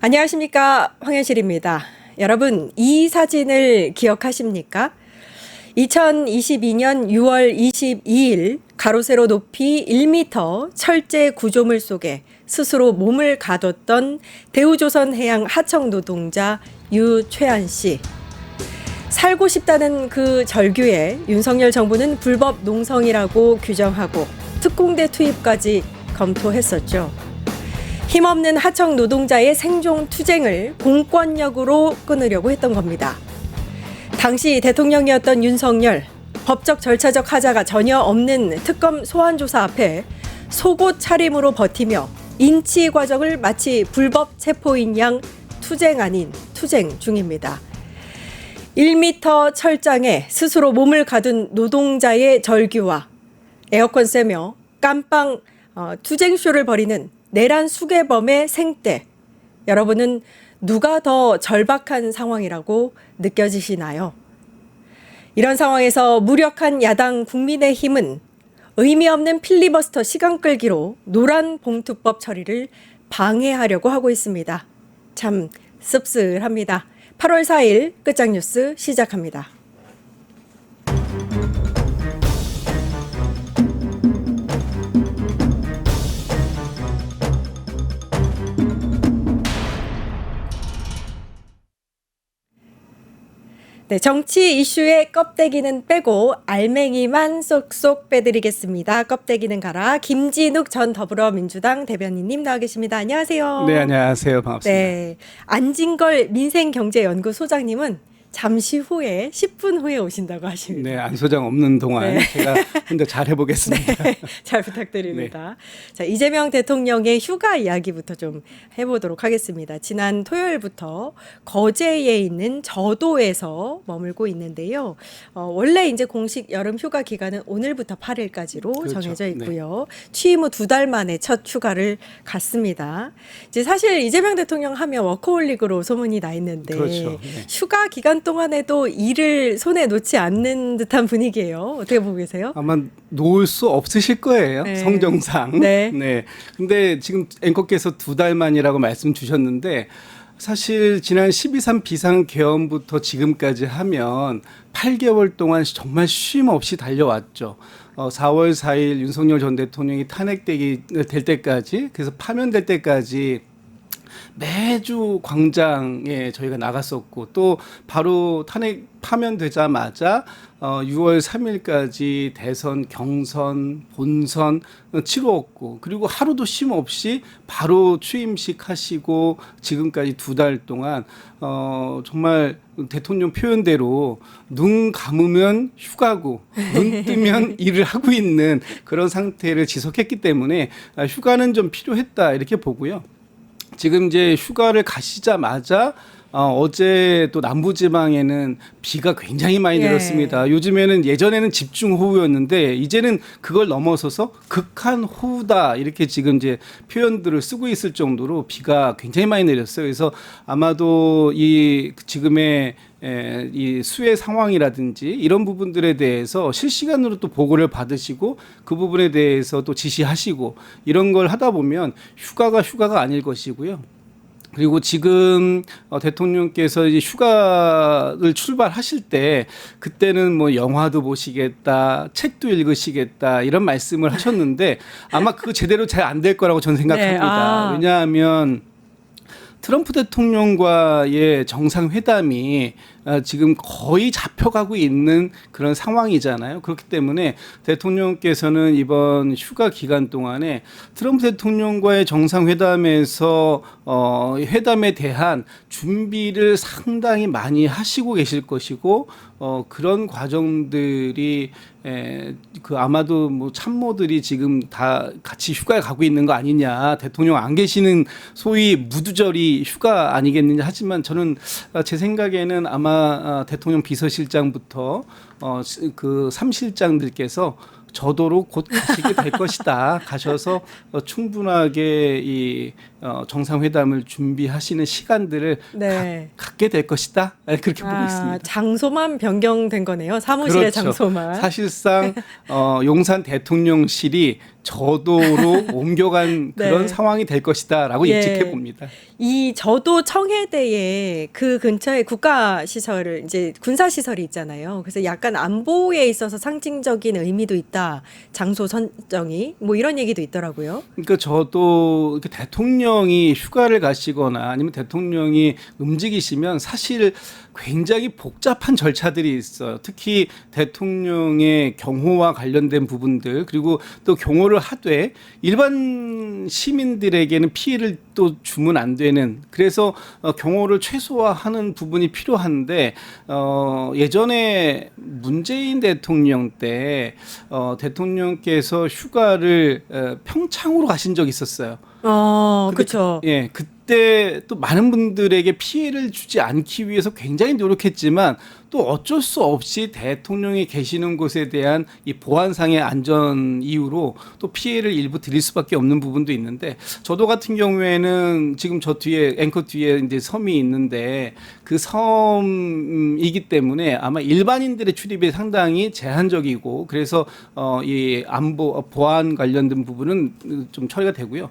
안녕하십니까, 황현실입니다. 여러분, 이 사진을 기억하십니까? 2022년 6월 22일 가로세로 높이 1m 철제 구조물 속에 스스로 몸을 가뒀던 대우조선해양 하청 노동자 유최한 씨. 살고 싶다는 그 절규에 윤석열 정부는 불법 농성이라고 규정하고 특공대 투입까지 검토했었죠. 힘없는 하청 노동자의 생존 투쟁을 공권력으로 끊으려고 했던 겁니다. 당시 대통령이었던 윤석열, 법적 절차적 하자가 전혀 없는 특검 소환조사 앞에 속옷 차림으로 버티며 인치 과정을 마치 불법 체포인 양 투쟁 아닌 투쟁 중입니다. 1m 철장에 스스로 몸을 가둔 노동자의 절규와 에어컨 쐬며 깜빵 투쟁쇼를 벌이는 내란 수괴범의 생떼. 여러분은 누가 더 절박한 상황이라고 느껴지시나요? 이런 상황에서 무력한 야당 국민의힘은 의미 없는 필리버스터 시간 끌기로 노란봉투법 처리를 방해하려고 하고 있습니다. 참 씁쓸합니다. 8월 4일 끝장뉴스 시작합니다. 네, 정치 이슈의 껍데기는 빼고 알맹이만 쏙쏙 빼드리겠습니다. 껍데기는 가라. 김진욱 전 더불어민주당 대변인님 나와 계십니다. 안녕하세요. 네, 안녕하세요. 반갑습니다. 네, 안진걸 민생경제연구소장님은 잠시 후에 10분 후에 오신다고 하십니다. 네, 안 소장 없는 동안 제가 혼자 잘 해보겠습니다. 네, 잘 부탁드립니다. 자, 이재명 대통령의 휴가 이야기부터 좀 해보도록 하겠습니다. 지난 토요일부터 거제에 있는 저도에서 머물고 있는데요. 원래 이제 공식 여름 휴가 기간은 오늘부터 8일까지로 그렇죠. 정해져 있고요. 취임 후 2달 만에 첫 휴가를 갔습니다. 이제 사실 이재명 대통령 하면 워커홀릭으로 소문이 나 있는데 그렇죠. 네. 휴가 기간 동안에도 일을 손에 놓지 않는 듯한 분위기예요. 어떻게 보고 계세요? 아마 놓을 수 없으실 거예요. 네. 성정상. 네. 네. 근데 지금 앵커께서 2달 만이라고 말씀 주셨는데 사실 지난 12.3 비상계엄부터 지금까지 하면 8개월 동안 정말 쉼 없이 달려왔죠. 4월 4일 윤석열 전 대통령이 탄핵되기 될 때까지, 그래서 파면될 때까지 매주 광장에 저희가 나갔었고, 또 바로 탄핵 파면되자마자 6월 3일까지 대선, 경선, 본선 치루었고, 그리고 하루도 쉼 없이 바로 취임식 하시고 지금까지 2달 동안 정말 대통령 표현대로 눈 감으면 휴가고 눈 뜨면 일을 하고 있는 그런 상태를 지속했기 때문에 휴가는 좀 필요했다 이렇게 보고요. 지금 이제 휴가를 가시자마자 어제 또 남부지방에는 비가 굉장히 많이 내렸습니다. 요즘에는 예전에는 집중호우였는데 이제는 그걸 넘어서서 극한호우다 이렇게 지금 이제 표현들을 쓰고 있을 정도로 비가 굉장히 많이 내렸어요. 그래서 아마도 이 지금의 이 수해 상황이라든지 이런 부분들에 대해서 실시간으로 또 보고를 받으시고 그 부분에 대해서 또 지시하시고 이런 걸 하다 보면 휴가가 아닐 것이고요. 그리고 지금 대통령께서 이제 휴가를 출발하실 때 그때는 뭐 영화도 보시겠다, 책도 읽으시겠다 이런 말씀을 하셨는데 아마 그거 제대로 잘 안 될 거라고 저는 생각합니다. 왜냐하면 트럼프 대통령과의 정상회담이 지금 거의 잡혀가고 있는 그런 상황이잖아요. 그렇기 때문에 대통령께서는 이번 휴가 기간 동안에 트럼프 대통령과의 정상회담에서 회담에 대한 준비를 상당히 많이 하시고 계실 것이고 그런 과정들이 그 아마도 뭐 참모들이 지금 다 같이 휴가에 가고 있는 거 아니냐, 대통령 안 계시는 소위 무두절이 휴가 아니겠느냐 하지만 저는 제 생각에는 아마 대통령 비서실장부터 그 3실장들께서 저도로 곧 가시게 될 것이다. 가셔서 충분하게 이 정상회담을 준비하시는 시간들을 갖게 될 것이다. 그렇게 보고 있습니다. 장소만 변경된 거네요. 사무실의 그렇죠. 장소만. 사실상 용산 대통령실이 저도로 옮겨간 네. 그런 상황이 될 것이다라고 예. 예측해 봅니다. 이 저도 청해대에 그 근처에 국가 시설을 이제 군사 시설이 있잖아요. 그래서 약간 안보에 있어서 상징적인 의미도 있다. 장소 선정이 뭐 이런 얘기도 있더라고요. 그러니까 저도 이렇게 대통령이 휴가를 가시거나 아니면 대통령이 움직이시면 사실 굉장히 복잡한 절차들이 있어요. 특히 대통령의 경호와 관련된 부분들 그리고 또 경호를 하되 일반 시민들에게는 피해를 또 주면 안 되는 그래서 경호를 최소화하는 부분이 필요한데 예전에 문재인 대통령 때 대통령께서 휴가를 평창으로 가신 적이 있었어요. 그렇죠. 예, 그때 또 많은 분들에게 피해를 주지 않기 위해서 굉장히 노력했지만 또 어쩔 수 없이 대통령이 계시는 곳에 대한 이 보안상의 안전 이유로 또 피해를 일부 드릴 수밖에 없는 부분도 있는데 저도 같은 경우에는 지금 저 뒤에 앵커 뒤에 이제 섬이 있는데 그 섬이기 때문에 아마 일반인들의 출입이 상당히 제한적이고 그래서 이 안보 보안 관련된 부분은 좀 처리가 되고요.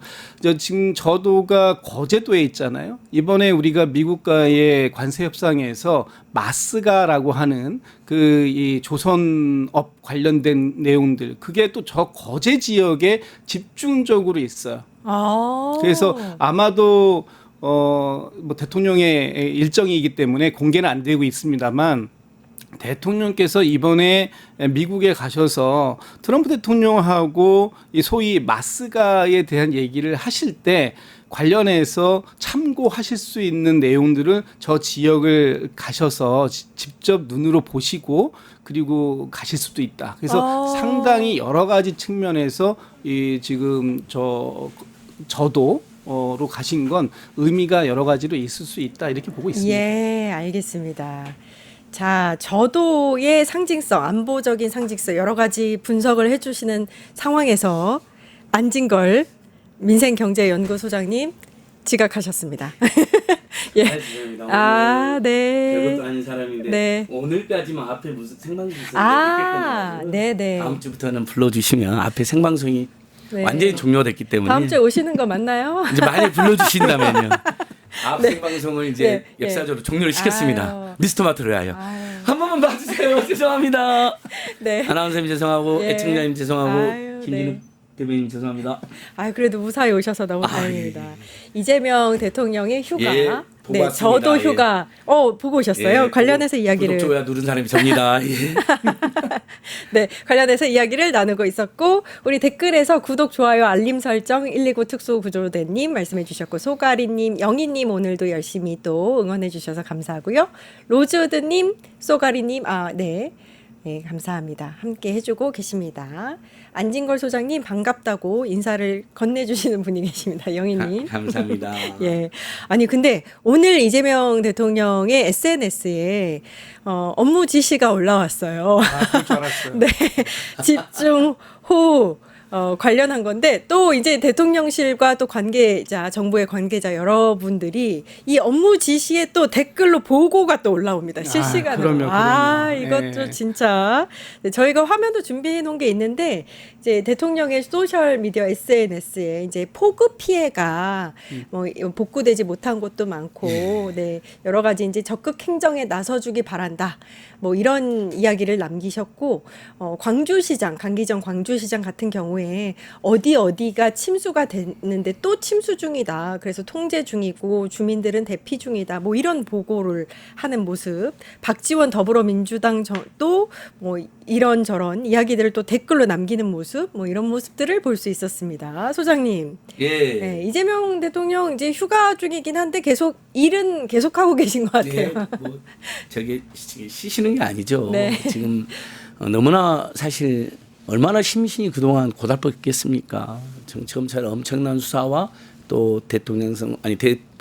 지금 저도가 거제도에 있잖아요. 이번에 우리가 미국과의 관세 협상에서 마스가라고 하는 그 이 조선업 관련된 내용들 그게 또 저 거제 지역에 집중적으로 있어요. 그래서 아마도 뭐 대통령의 일정이기 때문에 공개는 안 되고 있습니다만 대통령께서 이번에 미국에 가셔서 트럼프 대통령하고 이 소위 마스가에 대한 얘기를 하실 때 관련해서 참고하실 수 있는 내용들을 저 지역을 가셔서 직접 눈으로 보시고 그리고 가실 수도 있다. 그래서 상당히 여러 가지 측면에서 이 지금 저도 로 가신 건 의미가 여러 가지로 있을 수 있다 이렇게 보고 있습니다. 예, 알겠습니다. 자, 저도의 상징성, 안보적인 상징성 여러 가지 분석을 해주시는 상황에서 안진걸 민생경제연구소장님 지각하셨습니다. 예. 죄송합니다. 네. 별것도 아닌 사람인데 네. 오늘까지만 앞에 무슨 생방송이 있었는데 네네. 다음 주부터는 불러주시면 앞에 생방송이 네. 완전히 종료됐기 때문에 다음 주에 오시는 거 맞나요? 이제 많이 불러주신다면요. 앞 생방송을 이제 네. 역사적으로 종료를 시켰습니다. 아유. 미스터마트를 하여 아유. 한 번만 봐주세요. 죄송합니다. 네. 아나운서님 죄송하고 예. 애청자님 죄송하고 아유, 김진우 네. 대변인 죄송합니다. 그래도 무사히 오셔서 너무 다행입니다. 이재명 대통령의 휴가. 예, 보고 네, 왔습니다. 저도 휴가. 보고 오셨어요? 예, 관련해서 이야기를. 구독 좋아요 누른 사람이 접니다. 예. 네, 관련해서 이야기를 나누고 있었고 우리 댓글에서 구독, 좋아요, 알림 설정 129 특수구조대님 말씀해 주셨고 소가리님, 영희님 오늘도 열심히 또 응원해 주셔서 감사하고요. 로즈우드님, 소가리님, 네. 네, 감사합니다. 함께 해주고 계십니다. 안진걸 소장님 반갑다고 인사를 건네주시는 분이 계십니다. 영희님. 감사합니다. 예. 아니, 근데 오늘 이재명 대통령의 SNS에 업무 지시가 올라왔어요. 그럴 줄 알았어요. 네. 집중, 호흡. 관련한 건데 또 이제 대통령실과 또 관계자, 정부의 관계자 여러분들이 이 업무 지시에 또 댓글로 보고가 또 올라옵니다. 실시간으로. 그럼요. 이것도 네. 진짜 네, 저희가 화면도 준비해 놓은 게 있는데 이제 대통령의 소셜 미디어 SNS에 이제 폭우 피해가 뭐 복구되지 못한 곳도 많고 네, 여러 가지 이제 적극 행정에 나서주기 바란다. 뭐 이런 이야기를 남기셨고 광주시장, 강기정 광주시장 같은 경우에 어디가 침수가 됐는데 또 침수 중이다. 그래서 통제 중이고 주민들은 대피 중이다. 뭐 이런 보고를 하는 모습. 박지원 더불어민주당도 뭐 이런저런 이야기들을 또 댓글로 남기는 모습, 뭐 이런 모습들을 볼 수 있었습니다. 소장님. 예. 네, 이재명 대통령 이제 휴가 중이긴 한데 계속 일은 계속하고 계신 것 같아요. 뭐 저게 쉬시는 게 아니죠. 네. 지금 너무나 사실 얼마나 심신이 그동안 고달팠겠습니까. 정치검찰 엄청난 수사와 또 대표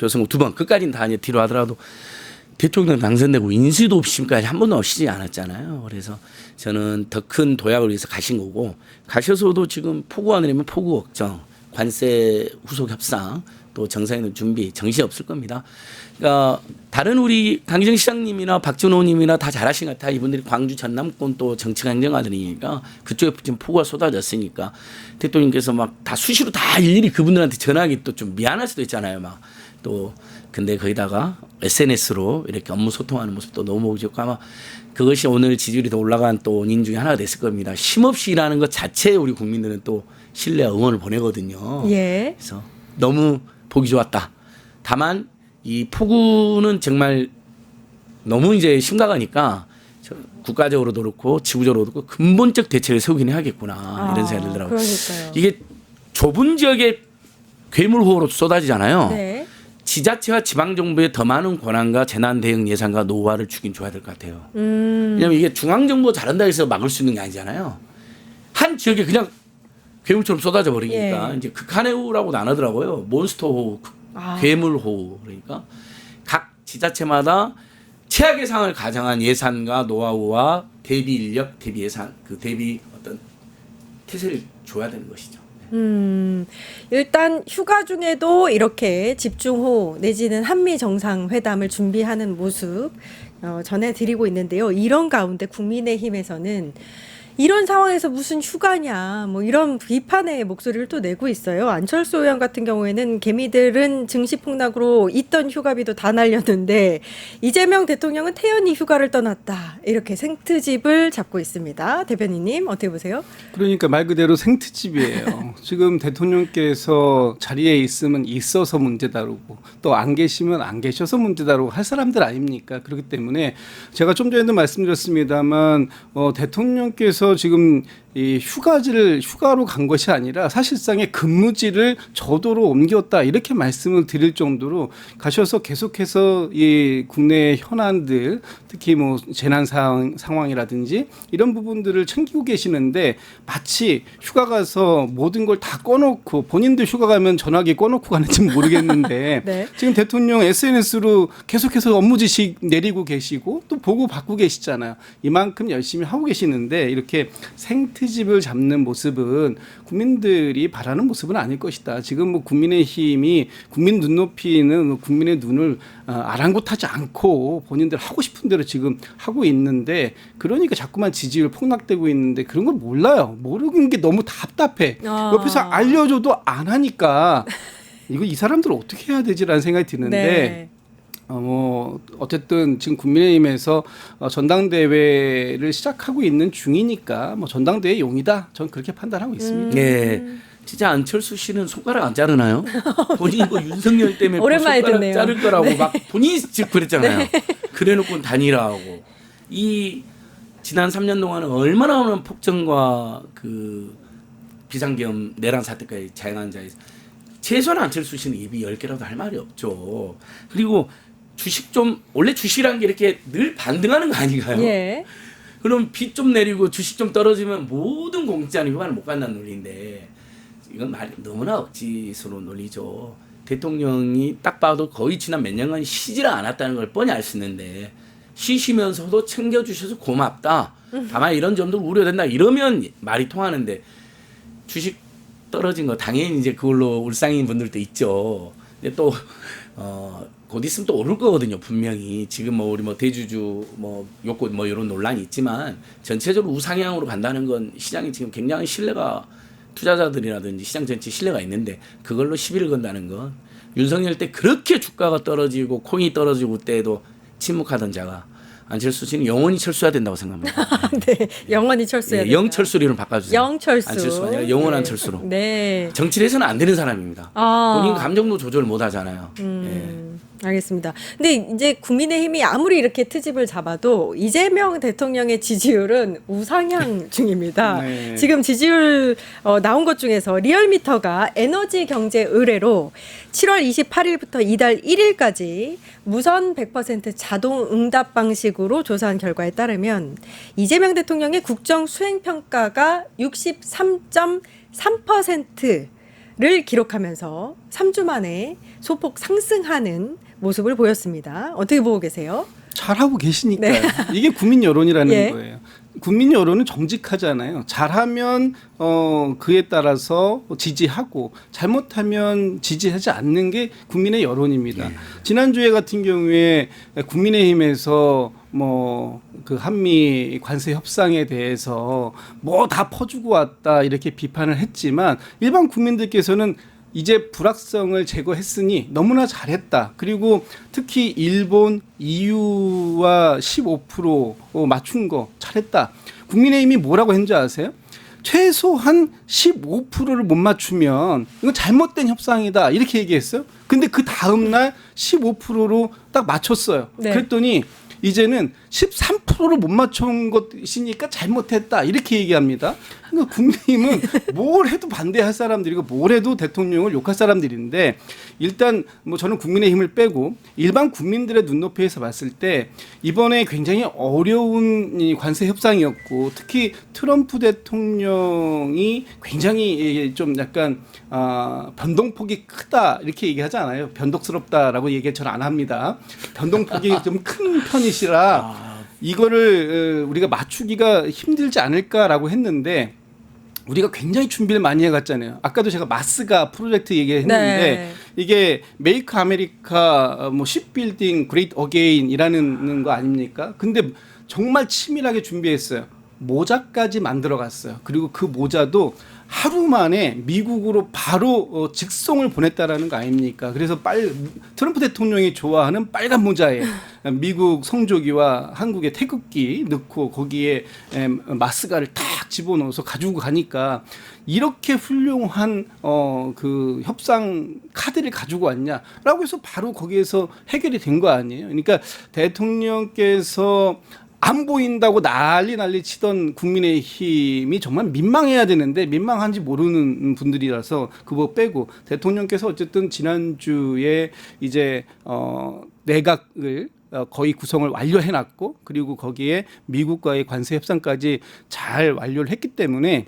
선거 두 번 그까지는 다 이제 뒤로 하더라도 대통령 당선되고 인수위도 없이까지 한 번도 없이지 않았잖아요. 그래서 저는 더 큰 도약을 위해서 가신 거고 가셔서도 지금 폭우 안 내면 폭우 걱정, 관세 후속 협상 또 정상에는 준비 정신 없을 겁니다. 그러니까 다른 우리 강기정 시장님이나 박준호 님이나 다 잘하신 것 같아요. 이분들이 광주 전남권 또 정치가 행정가들이니까 그쪽에 지금 폭우가 쏟아졌으니까 대통령께서 막 다 수시로 다 일일이 그분들한테 전화하기 또 좀 미안할 수도 있잖아요. 막 또 근데 거기다가 SNS로 이렇게 업무 소통하는 모습도 너무 보기 좋고 아마 그것이 오늘 지지율이 더 올라간 또 원인 중에 하나가 됐을 겁니다. 쉼없이 일하는 것 자체에 우리 국민들은 또 신뢰와 응원을 보내거든요. 예. 그래서 너무 보기 좋았다. 다만 이 폭우는 정말 너무 이제 심각하니까 국가적으로도 그렇고 지구적으로도 그렇고 근본적 대책을 세우긴 해야겠구나 이런 생각이 들더라고요. 그러니까요. 이게 좁은 지역에 괴물호우로 쏟아지잖아요. 네. 지자체와 지방정부에 더 많은 권한과 재난 대응 예산과 노하우를 주긴 줘야 될 것 같아요. 왜냐하면 이게 중앙정부가 잘한다 해서 막을 수 있는 게 아니잖아요. 한 지역에 그냥 괴물처럼 쏟아져 버리니까 예. 이제 극한의 호우라고도 안 하더라고요. 몬스터 호우, 괴물 호우. 그러니까 각 지자체마다 최악의 상황을 가정한 예산과 노하우와 대비 인력, 대비 예산, 그 대비 어떤 태세를 줘야 되는 것이죠. 일단 휴가 중에도 이렇게 집중호우 내지는 한미 정상회담을 준비하는 모습 전해드리고 있는데요. 이런 가운데 국민의힘에서는 이런 상황에서 무슨 휴가냐 뭐 이런 비판의 목소리를 또 내고 있어요. 안철수 의원 같은 경우에는 개미들은 증시폭락으로 있던 휴가비도 다 날렸는데 이재명 대통령은 태연히 휴가를 떠났다 이렇게 생트집을 잡고 있습니다. 대변인님 어떻게 보세요? 그러니까 말 그대로 생트집이에요. 지금 대통령께서 자리에 있으면 있어서 문제다르고 또 안 계시면 안 계셔서 문제다르고 할 사람들 아닙니까? 그렇기 때문에 제가 좀 전에도 말씀드렸습니다만 대통령께서 지금 이 휴가로 간 것이 아니라 사실상의 근무지를 저도로 옮겼다 이렇게 말씀을 드릴 정도로 가셔서 계속해서 이 국내 현안들 특히 뭐 재난 상황이라든지 이런 부분들을 챙기고 계시는데 마치 휴가 가서 모든 걸 다 꺼놓고 본인도 휴가 가면 전화기 꺼놓고 가는지 모르겠는데 네. 지금 대통령 SNS로 계속해서 업무 지시 내리고 계시고 또 보고 받고 계시잖아요. 이만큼 열심히 하고 계시는데 이렇게 생트집을 잡는 모습은 국민들이 바라는 모습은 아닐 것이다. 지금 뭐 국민의힘이 국민 눈높이는 국민의 눈을 아랑곳하지 않고 본인들 하고 싶은 대로 지금 하고 있는데 그러니까 자꾸만 지지율 폭락되고 있는데 그런 걸 몰라요. 모르는 게 너무 답답해. 옆에서 알려줘도 안 하니까 이거 이 사람들 어떻게 해야 되지라는 생각이 드는데 네. 어쨌든 지금 국민의힘에서 전당대회를 시작하고 있는 중이니까 뭐 전당대회 용이다. 전 그렇게 판단하고 있습니다. 네. 진짜 안철수 씨는 손가락 안 자르나요? 본인이 뭐 윤석열 때문에 오랜만에 손가락 듣네요. 자를 거라고 막 본인이 즉 그랬잖아요. 그래놓고 단일화하고 이 지난 3년 동안은 얼마나 많은 폭정과 그 비상계엄 내란 사태까지 자행한 자에서 최소한 안철수 씨는 입이 10개라도 할 말이 없죠. 그리고 주식 좀 원래 주식이라는 게 이렇게 늘 반등하는 거 아닌가요? 예. 그럼 빚 좀 내리고 주식 좀 떨어지면 모든 공직자는 휴가를 못 간다는 논리인데 이건 말이 너무나 억지스러운 논리죠. 대통령이 딱 봐도 거의 지난 몇 년간 쉬지를 않았다는 걸 뻔히 알 수 있는데 쉬시면서도 챙겨주셔서 고맙다. 다만 이런 점도 우려된다. 이러면 말이 통하는데 주식 떨어진 거 당연히 이제 그걸로 울상인 분들도 있죠. 근데 또 곧 있으면 또 오를 거거든요. 분명히 지금 뭐 우리 뭐 대주주 뭐 요건 뭐 이런 논란이 있지만 전체적으로 우상향으로 간다는 건 시장이 지금 굉장히 신뢰가 투자자들이라든지 시장 전체 신뢰가 있는데 그걸로 시비를 건다는 건 윤석열 때 그렇게 주가가 떨어지고 코인이 떨어지고 때에도 침묵하던 자가 안철수 씨는 영원히 철수해야 된다고 생각합니다. 네. 영원히 철수해야 예, 된다. 영철수로 이름 바꿔주세요. 영철수. 안철수가 아니라 영원한 네. 철수로. 네. 정치를 해서는 안 되는 사람입니다. 아. 본인 감정도 조절 못 하잖아요. 예. 알겠습니다. 근데 이제 국민의힘이 아무리 이렇게 트집을 잡아도 이재명 대통령의 지지율은 우상향 중입니다. 네. 지금 지지율 나온 것 중에서 리얼미터가 에너지 경제 의뢰로 7월 28일부터 이달 1일까지 무선 100% 자동 응답 방식으로 조사한 결과에 따르면 이재명 대통령의 국정 수행 평가가 63.3%를 기록하면서 3주 만에 소폭 상승하는 모습을 보였습니다. 어떻게 보고 계세요? 잘하고 계시니까요. 네. 이게 국민 여론이라는 예. 거예요. 국민 여론은 정직하잖아요. 잘하면 그에 따라서 지지하고 잘못하면 지지하지 않는 게 국민의 여론입니다. 지난주에 같은 경우에 국민의힘에서 뭐 그 한미 관세 협상에 대해서 뭐 다 퍼주고 왔다 이렇게 비판을 했지만 일반 국민들께서는 이제 불확성을 제거했으니 너무나 잘했다. 그리고 특히 일본, EU와 15% 맞춘 거 잘했다. 국민의힘이 뭐라고 했는지 아세요? 최소한 15%를 못 맞추면 이건 잘못된 협상이다. 이렇게 얘기했어요. 근데 그 다음 날 15%로 딱 맞췄어요. 네. 그랬더니 이제는 13%를 못 맞춘 것이니까 잘못했다 이렇게 얘기합니다. 그러니까 국민의힘은 뭘 해도 반대할 사람들이고 뭘 해도 대통령을 욕할 사람들인데 일단 뭐 저는 국민의힘을 빼고 일반 국민들의 눈높이에서 봤을 때 이번에 굉장히 어려운 이 관세 협상이었고 특히 트럼프 대통령이 굉장히 좀 약간 변동폭이 크다 이렇게 얘기하지 않아요. 변덕스럽다라고 얘기 저는 안 합니다. 변동폭이 좀 큰 편이시라 이거를 우리가 맞추기가 힘들지 않을까라고 했는데 우리가 굉장히 준비를 많이 해갔잖아요. 아까도 제가 마스가 프로젝트 얘기했는데 네. 이게 메이크 아메리카 뭐 쉽빌딩 그레이트 어게인이라는 거 아닙니까? 근데 정말 치밀하게 준비했어요. 모자까지 만들어 갔어요. 그리고 그 모자도 하루 만에 미국으로 바로 직송을 보냈다라는 거 아닙니까? 그래서 트럼프 대통령이 좋아하는 빨간 모자에 미국 성조기와 한국의 태극기 넣고 거기에 마스가를 탁 집어넣어서 가지고 가니까 이렇게 훌륭한 그 협상 카드를 가지고 왔냐라고 해서 바로 거기에서 해결이 된 거 아니에요? 그러니까 대통령께서 안 보인다고 난리 치던 국민의힘이 정말 민망해야 되는데 민망한지 모르는 분들이라서 그거 빼고 대통령께서 어쨌든 지난주에 이제 내각을 거의 구성을 완료해놨고 그리고 거기에 미국과의 관세 협상까지 잘 완료를 했기 때문에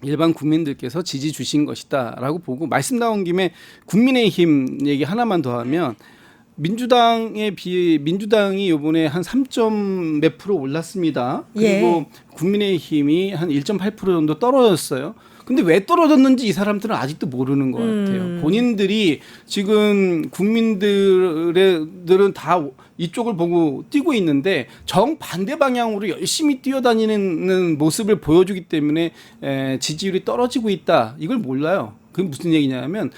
일반 국민들께서 지지 주신 것이다라고 보고 말씀 나온 김에 국민의힘 얘기 하나만 더 하면 민주당이 이번에 한 3점 몇 프로 올랐습니다. 그리고 국민의힘이 한 1.8% 정도 떨어졌어요. 근데 왜 떨어졌는지 이 사람들은 아직도 모르는 것 같아요. 본인들이 지금 국민들은 다 이쪽을 보고 뛰고 있는데 정반대 방향으로 열심히 뛰어다니는 모습을 보여주기 때문에 지지율이 떨어지고 있다. 이걸 몰라요. 그게 무슨 얘기냐면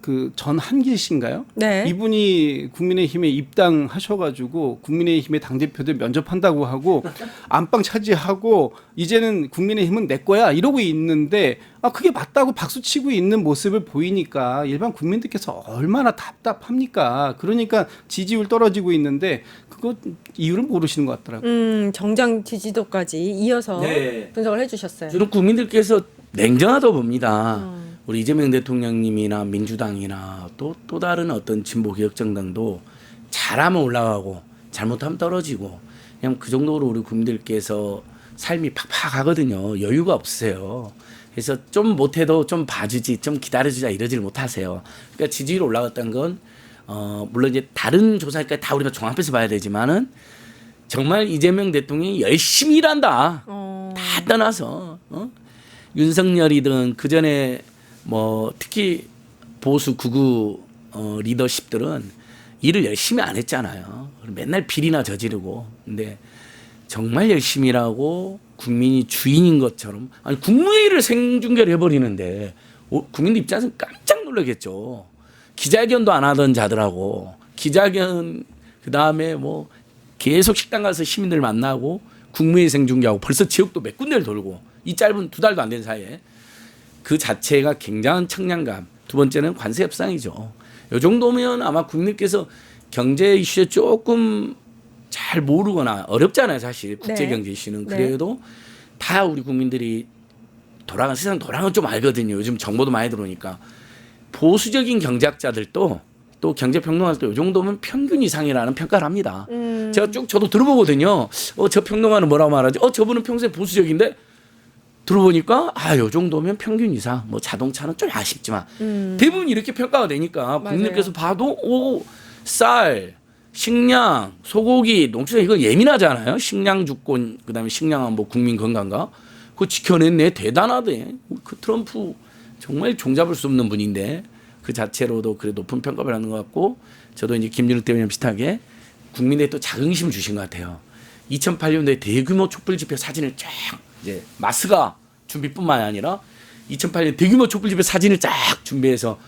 그 전한길 씨인가요? 네. 이분이 국민의힘에 입당하셔가지고 국민의힘의 당대표들 면접한다고 하고 안방 차지하고 이제는 국민의힘은 내 거야 이러고 있는데 그게 맞다고 박수치고 있는 모습을 보이니까 일반 국민들께서 얼마나 답답합니까? 그러니까 지지율 떨어지고 있는데 그거 이유를 모르시는 것 같더라고요. 정장 지지도까지 이어서 네. 분석을 해주셨어요. 저는 국민들께서 냉정하다고 봅니다. 우리 이재명 대통령님이나 민주당이나 또 다른 어떤 진보 개혁 정당도 잘하면 올라가고 잘못하면 떨어지고 그냥 그 정도로 우리 국민들께서 삶이 팍팍하거든요. 여유가 없으세요. 그래서 좀 못해도 좀 봐주지, 좀 기다려주자 이러지를 못하세요. 그러니까 지지율 올라갔다는 건 물론 이제 다른 조사니까 다 우리가 종합해서 봐야 되지만은 정말 이재명 대통령이 열심히 일한다. 다 떠나서 윤석열이든 그 전에 뭐 특히 보수 극우 리더십들은 일을 열심히 안 했잖아요. 맨날 비리나 저지르고. 근데 정말 열심히 일하고 국민이 주인인 것처럼 아니 국무회의를 생중계를 해버리는데 국민들 입장에서는 깜짝 놀라겠죠. 기자회견도 안 하던 자들하고 기자회견 그다음에 뭐 계속 식당 가서 시민들 만나고 국무회의 생중계하고 벌써 지역도 몇 군데를 돌고 이 짧은 2달도 안 된 사이에 그 자체가 굉장한 청량감. 두 번째는 관세 협상이죠. 이 정도면 아마 국민께서 경제 이슈에 조금 잘 모르거나 어렵잖아요, 사실 국제 경제 이슈는. 그래도 다 우리 국민들이 세상 돌아가는 좀 알거든요. 요즘 정보도 많이 들어오니까 보수적인 경제학자들도 또 경제평론가들도 이 정도면 평균 이상이라는 평가를 합니다. 제가 쭉 저도 들어보거든요. 저 평론가는 뭐라고 말하지? 저분은 평소에 보수적인데 들어보니까 요 정도면 평균 이상. 뭐 자동차는 좀 아쉽지만 대부분 이렇게 평가가 되니까 국민들께서 봐도 쌀 식량, 소고기, 농축산 이거 예민하잖아요. 식량 주권, 그다음에 식량 뭐 국민 건강과 그거 지켜냈네. 대단하대. 그 트럼프 정말 종잡을 수 없는 분인데 그 자체로도 그래 높은 평가를 하는 것 같고 저도 이제 김준우 때문에 비슷하게 국민에 또 자긍심을 주신 것 같아요. 2008년도에 대규모 촛불 집회 사진을 쫙 이제 마스가 준비뿐만 아니라 2008년 대규모 촛불 집회 사진을 쫙 준비해서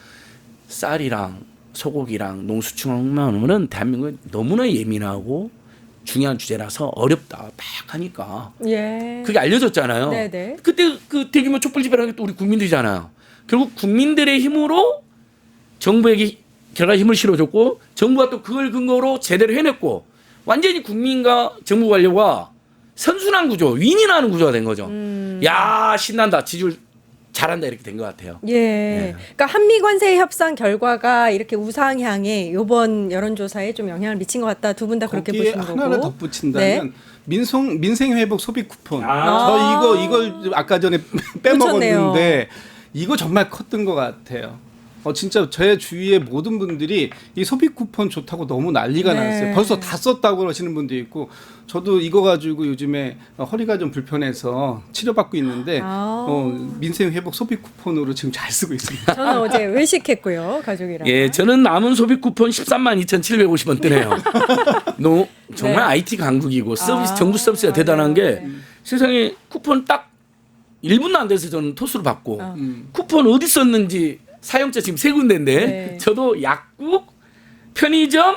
쌀이랑 소고기랑 농수축만 오면은 대한민국은 너무나 예민하고 중요한 주제라서 어렵다 막 하니까 예. 그게 알려졌잖아요. 네네. 그때 그 대규모 촛불 집회라는 게 또 우리 국민들이잖아요. 결국 국민들의 힘으로 정부에게 결과 힘을 실어줬고 정부가 또 그걸 근거로 제대로 해냈고 완전히 국민과 정부 관료가 선순환 구조, 윈윈하는 구조가 된 거죠. 야 신난다, 지지율 잘한다 이렇게 된 것 같아요. 예. 그러니까 한미 관세 협상 결과가 이렇게 우상향에 이번 여론조사에 좀 영향을 미친 것 같다. 두 분 다 그렇게 거기에 보시는 거고. 하나를 덧붙인다면 민생 회복 소비 쿠폰. 아. 저 이걸 아까 전에 빼먹었는데 이거 정말 컸던 것 같아요. 진짜 제 주위의 모든 분들이 이 소비 쿠폰 좋다고 너무 난리가 네. 났어요. 벌써 다 썼다고 그러시는 분도 있고 저도 이거 가지고 요즘에 허리가 좀 불편해서 치료받고 있는데 민생 회복 소비 쿠폰으로 지금 잘 쓰고 있습니다. 저는 어제 외식했고요, 가족이랑. 예, 저는 남은 소비 쿠폰 132,750원 뜨네요. 정말 네. IT 강국이고 서비스 정부 서비스가 대단한 게 세상에 쿠폰 딱 1분도 안 돼서 저는 토스를 받고 쿠폰 어디 썼는지 사용자 지금 3군데인데 네. 저도 약국, 편의점,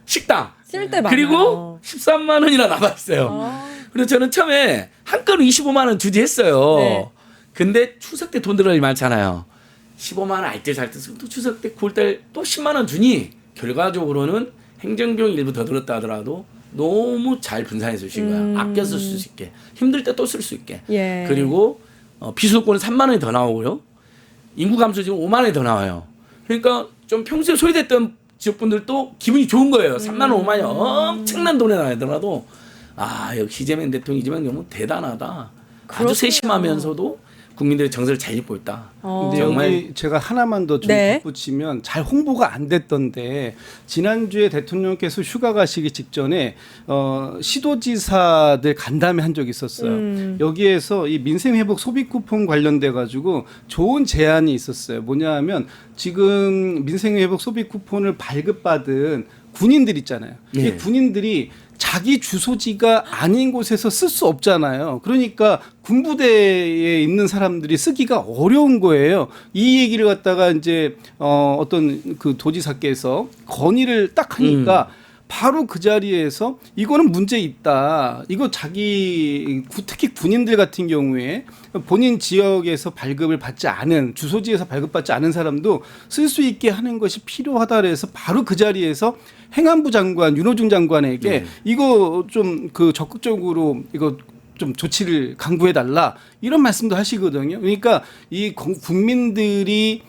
식당 쓸 때 많아요. 그리고 13만 원이나 남았어요. 그래서 저는 처음에 한 건은 25만 원 주지했어요. 네. 근데 추석 때 돈 들어가기 많잖아요. 15만 원 알뜰 잘 뜯고 또 추석 때 9월달 또 10만 원 주니 결과적으로는 행정비용 일부 더 들었다 하더라도 너무 잘 분산해서 주신 거야. 아껴서 쓸 수 있게. 힘들 때 또 쓸 수 있게. 예. 그리고 비수도권은 3만 원이 더 나오고요. 인구 감소 지금 5만 원이 더 나와요. 그러니까 좀 평소에 소외됐던 지역분들도 기분이 좋은 거예요. 3만 원, 5만 원이 엄청난 돈이 나더라도 역시 이재명 대통령이지만 너무 대단하다. 그렇군요. 아주 세심하면서도 국민들의 정서를 잘 읽고 있다. 근데 정말 여기 제가 하나만 더 좀 네. 덧붙이면 잘 홍보가 안 됐던데 지난주에 대통령께서 휴가 가시기 직전에 시도지사들 간담회 한 적이 있었어요. 여기에서 이 민생회복 소비 쿠폰 관련돼 가지고 좋은 제안이 있었어요. 뭐냐 하면 지금 민생회복 소비 쿠폰을 발급받은 군인들 있잖아요. 예. 이 군인들이 자기 주소지가 아닌 곳에서 쓸 수 없잖아요. 그러니까 군부대에 있는 사람들이 쓰기가 어려운 거예요. 이 얘기를 갖다가 이제 어떤 그 도지사께서 건의를 딱 하니까 바로 그 자리에서 이거는 문제 있다. 이거 특히 군인들 같은 경우에 본인 지역에서 발급을 받지 않은 주소지에서 발급받지 않은 사람도 쓸 수 있게 하는 것이 필요하다 그래서 바로 그 자리에서 행안부 장관 윤호중 장관에게 이거 좀 그 적극적으로 이거 좀 조치를 강구해 달라 이런 말씀도 하시거든요. 그러니까 이 국민들이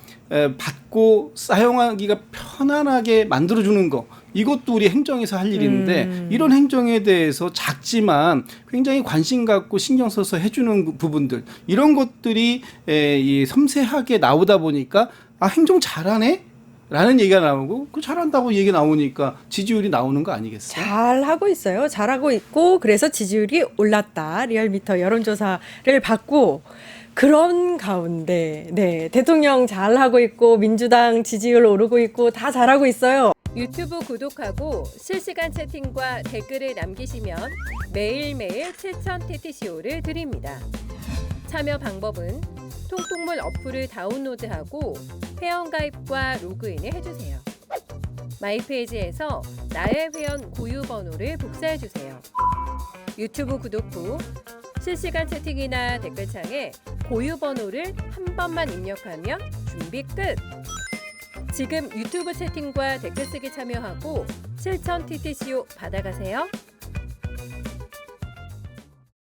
받고 사용하기가 편안하게 만들어주는 거 이것도 우리 행정에서 할 일인데 이런 행정에 대해서 작지만 굉장히 관심 갖고 신경 써서 해주는 부분들 이런 것들이 이 섬세하게 나오다 보니까 행정 잘하네? 라는 얘기가 나오고 그 잘한다고 얘기 나오니까 지지율이 나오는 거 아니겠어요? 잘하고 있어요. 잘하고 있고 그래서 지지율이 올랐다. 리얼미터 여론조사를 받고 그런 가운데 대통령 잘하고 있고 민주당 지지율 오르고 있고 다 잘하고 있어요. 유튜브 구독하고 실시간 채팅과 댓글을 남기시면 매일매일 7천 TTCO를 드립니다. 참여 방법은 통통물 어플을 다운로드하고 회원가입과 로그인을 해주세요. 마이페이지에서 나의 회원 고유 번호를 복사해주세요. 유튜브 구독 후 실시간 채팅이나 댓글창에 고유 번호를 한 번만 입력하면 준비 끝! 지금 유튜브 채팅과 댓글 쓰기 참여하고 실천 TTCO 받아가세요.